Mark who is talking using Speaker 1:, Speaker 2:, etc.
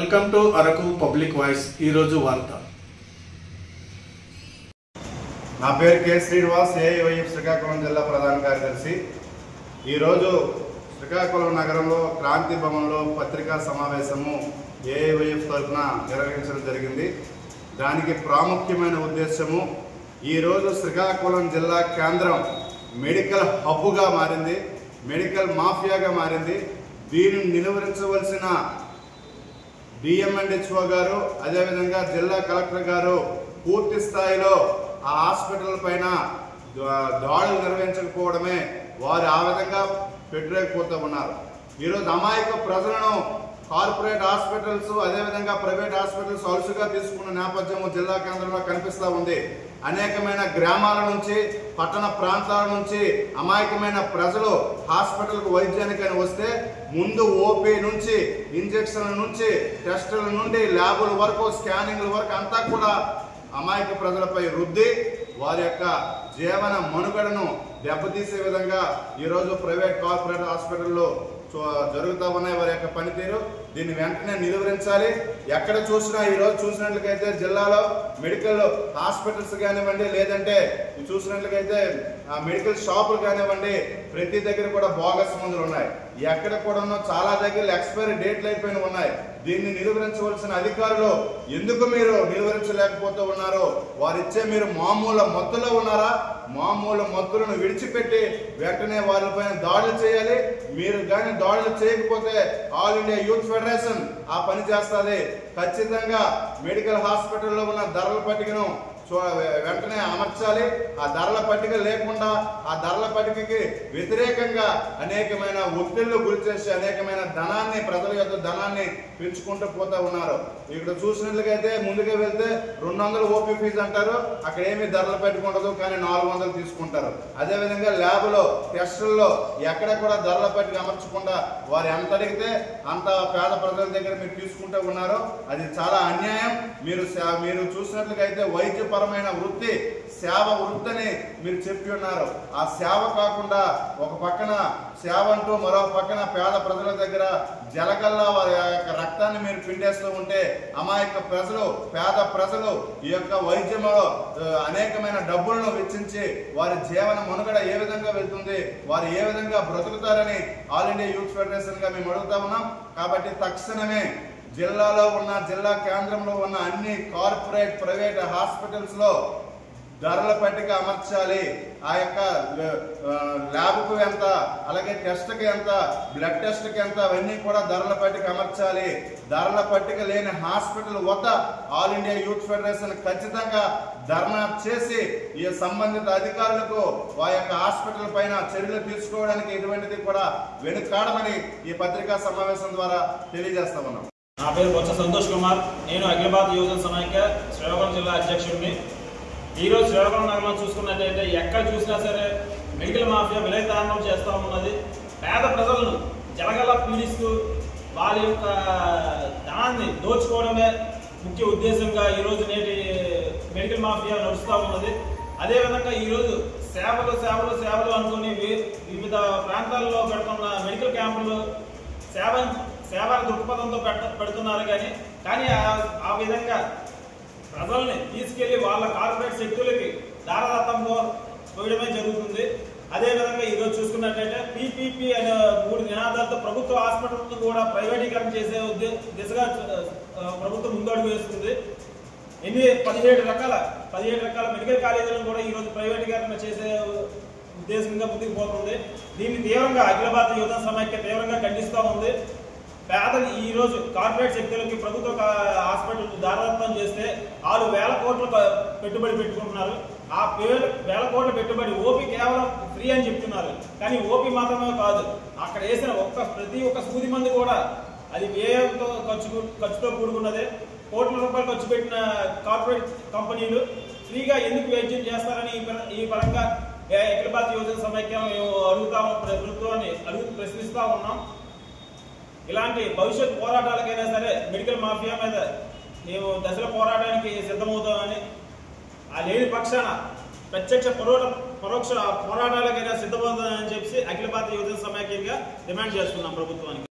Speaker 1: Welcome to Araku public voice ఈరోజు వార్త.
Speaker 2: నా పేరు కె శ్రీనివాస్, ఏఐవైఎఫ్ శ్రీకాకుళం జిల్లా ప్రధాన కార్యదర్శి. ఈరోజు శ్రీకాకుళం నగరంలో క్రాంతి భవన్లో పత్రికా సమావేశము ఏఐవైఎఫ్ తరఫున నిర్వహించడం జరిగింది. దానికి ప్రాముఖ్యమైన ఉద్దేశము, ఈరోజు శ్రీకాకుళం జిల్లా కేంద్రం మెడికల్ హబ్గా మారింది, మెడికల్ మాఫియాగా మారింది. దీనిని నిలువరించవలసిన డిఎంఎండ్హెచ్ఓ గారు, అదేవిధంగా జిల్లా కలెక్టర్ గారు పూర్తి స్థాయిలో ఆ హాస్పిటల్ పైన దాడులు నిర్వహించకపోవడమే వారు ఆ విధంగా పెట్టలేకపోతూ ఉన్నారు. ఈరోజు అమాయక ప్రజలను కార్పొరేట్ హాస్పిటల్స్, అదేవిధంగా ప్రైవేట్ హాస్పిటల్స్ అలుసుగా తీసుకున్న నేపథ్యం జిల్లా కేంద్రంలో కనిపిస్తూ ఉంది. అనేకమైన గ్రామాల నుంచి, పట్టణ ప్రాంతాల నుంచి అమాయకమైన ప్రజలు హాస్పిటల్కు వైద్యానికైనా వస్తే ముందు ఓపీ నుంచి, ఇంజక్షన్ల నుంచి, టెస్టుల నుండి ల్యాబుల వరకు, స్కానింగ్ల వరకు అంతా కూడా అమాయక ప్రజలపై రుద్ది వారి యొక్క జీవన మనుగడను దెబ్బతీసే విధంగా ఈరోజు ప్రైవేట్ కార్పొరేట్ హాస్పిటల్లో జరుగుతూ ఉన్నాయి వారి యొక్క పనితీరు. దీన్ని వెంటనే నిలువరించాలి. ఎక్కడ చూసినా ఈరోజు చూసినట్లయితే జిల్లాలో మెడికల్ హాస్పిటల్స్ కానివ్వండి, లేదంటే చూసినట్లయితే మెడికల్ షాపులు కానివ్వండి, ప్రతి దగ్గర కూడా బోగస్ మందులు ఉన్నాయి. ఎక్కడ కూడా చాలా దగ్గర ఎక్స్పైరీ డేట్లు అయిపోయిన ఉన్నాయి. దీన్ని నిలువరించవలసిన అధికారులు ఎందుకు మీరు నిలువరించలేకపోతూ ఉన్నారో, వారిచ్చే మీరు మామూలు మత్తులో ఉన్నారా? మామూలు మత్తులను విడిచిపెట్టి వెంటనే వారిపైన దాడులు చేయాలి. మీరు కానీ దాడులు చేయకపోతే ఆల్ ఇండియా యూత్ ఫెడరేషన్ ఆ పని చేస్తుంది. ఖచ్చితంగా మెడికల్ హాస్పిటల్లో ఉన్న ధరల పట్టికను వెంటనే అమర్చాలి. ఆ ధరల పట్టిక లేకుండా, ఆ ధరల పట్టికకి వ్యతిరేకంగా అనేకమైన ఒత్తిళ్లు గురి చేసి అనేకమైన ధనాన్ని, ప్రజల యొక్క ధనాన్ని పెంచుకుంటూ పోతా ఉన్నారు. ఇక్కడ చూసినట్లయితే ముందుగా వెళ్తే 200 ఓపీ ఫీజు అంటారు, అక్కడ ఏమీ ధరలు పెట్టుకుంటదు, కానీ 400 తీసుకుంటారు. అదేవిధంగా ల్యాబ్లో, టెస్టుల్లో ఎక్కడ కూడా ధరల పట్టిక అమర్చకుండా వారు ఎంత అడిగితే అంత పేద ప్రజల దగ్గర మీరు తీసుకుంటూ ఉన్నారు. అది చాలా అన్యాయం. మీరు చూసినట్లయితే వైద్యపరమైన వృత్తి సేవ వృత్తిని మీరు చెప్పి ఉన్నారు. ఆ సేవ కాకుండా ఒక పక్కన సేవ అంటూ మరో పక్కన పేద ప్రజల దగ్గర జలగల్లా వారి యొక్క రక్తాన్ని మీరు పిండేస్తూ ఉంటే అమాయక ప్రజలు, పేద ప్రజలు ఈ యొక్క వైద్యంలో అనేకమైన డబ్బులను వెచ్చించి వారి జీవన మనుగడ ఏ విధంగా వెళ్తుంది, వారు ఏ విధంగా బ్రతుకుతారని ఆల్ ఇండియా యూత్ ఫెడరేషన్ గా మేము అడుగుతా ఉన్నాం. కాబట్టి తక్షణమే జిల్లాలో ఉన్న, జిల్లా కేంద్రంలో ఉన్న అన్ని కార్పొరేట్ ప్రైవేట్ హాస్పిటల్స్ లో ధరల పట్టిక అమర్చాలి. ఆ యొక్క ల్యాబ్కు ఎంత, అలాగే టెస్ట్కి ఎంత, బ్లడ్ టెస్ట్కి ఎంత, అవన్నీ కూడా ధరల పట్టిక అమర్చాలి. ధరల పట్టిక లేని హాస్పిటల్ వద్ద ఆల్ ఇండియా యూత్ ఫెడరేషన్ ఖచ్చితంగా ధర్నా చేసి ఈ సంబంధిత అధికారులకు ఆ యొక్క హాస్పిటల్ పైన చర్యలు తీసుకోవడానికి ఎటువంటిది కూడా వెనుకాడమని ఈ పత్రికా సమావేశం ద్వారా తెలియజేస్తా ఉన్నాం.
Speaker 3: నా పేరు బొత్స సంతోష్ కుమార్. నేను అఖిల భారత యువజన సమైక్య శ్రీకాకుళం జిల్లా అధ్యక్షుడిని. ఈరోజు శ్రీకాకుళం నగరంలో చూసుకున్నట్టయితే ఎక్కడ చూసినా సరే మెడికల్ మాఫియా విలయతాండం చేస్తూ ఉన్నది. పేద ప్రజలను జలగల పీడిస్తూ వాళ్ళ యొక్క ధనాన్ని దోచుకోవడమే ముఖ్య ఉద్దేశంగా ఈరోజు నేటి మెడికల్ మాఫియా నడుస్తూ ఉన్నది. అదేవిధంగా ఈరోజు సేవలు సేవలు సేవలు అనుకుని వివిధ ప్రాంతాల్లో పెడుతున్న మెడికల్ క్యాంపులు సేవా దృక్పథంతో పెడుతున్నారు. కానీ ఆ విధంగా ప్రజల్ని తీసుకెళ్లి వాళ్ళ కార్పొరేట్ శక్తులకి దారదత్తంలో పోయడమే జరుగుతుంది. అదేవిధంగా ఈరోజు చూసుకున్నట్లయితే పీపీపీ అనే 3 నినాదాలతో ప్రభుత్వ హాస్పిటల్ను కూడా ప్రైవేటీకరణ చేసే దిశగా ప్రభుత్వం ముందడుగు వేస్తుంది. 17 రకాల మెడికల్ కాలేజీలను కూడా ఈరోజు ప్రైవేటీకరణ చేసే ఉద్దేశంగా ముందుకు పోతుంది. దీన్ని తీవ్రంగా అఖిల భారత యువజన సమైక్య తీవ్రంగా ఖండిస్తూ ఉంది. పేదలు ఈరోజు కార్పొరేట్ శక్తులకి ప్రభుత్వ హాస్పిటల్ దారదత్తం చేస్తే 6,000 కోట్లు పెట్టుబడి పెట్టుకుంటున్నారు. ఆ 1,000 కోట్ల పెట్టుబడి ఓపీ కేవలం ఫ్రీ అని చెప్తున్నారు. కానీ ఓపీ మాత్రమే కాదు, అక్కడ వేసిన ప్రతి ఒక్క సూది మంది కూడా అది వ్యయంతో ఖర్చుతో కూడుకున్నదే. కోట్ల రూపాయలు ఖర్చు పెట్టిన కార్పొరేట్ కంపెనీలు ఫ్రీగా ఎందుకు వైద్యం చేస్తారని ఈ పరంగా అఖిల భారత యువజన సమైక్యం ప్రభుత్వాన్ని ప్రశ్నిస్తూ ఉన్నాం. ఇలాంటి భవిష్యత్ పోరాటాలకైనా సరే మెడికల్ మాఫియా మీద మేము దశల పోరాటానికి సిద్ధమవుతామని, ఆ లేని పక్షాన ప్రత్యక్ష పరోక్ష పోరాటాలకైనా సిద్ధమవుతామని చెప్పి అఖిల భారత యువజన సమైక్యంగా డిమాండ్ చేస్తున్నాం ప్రభుత్వానికి.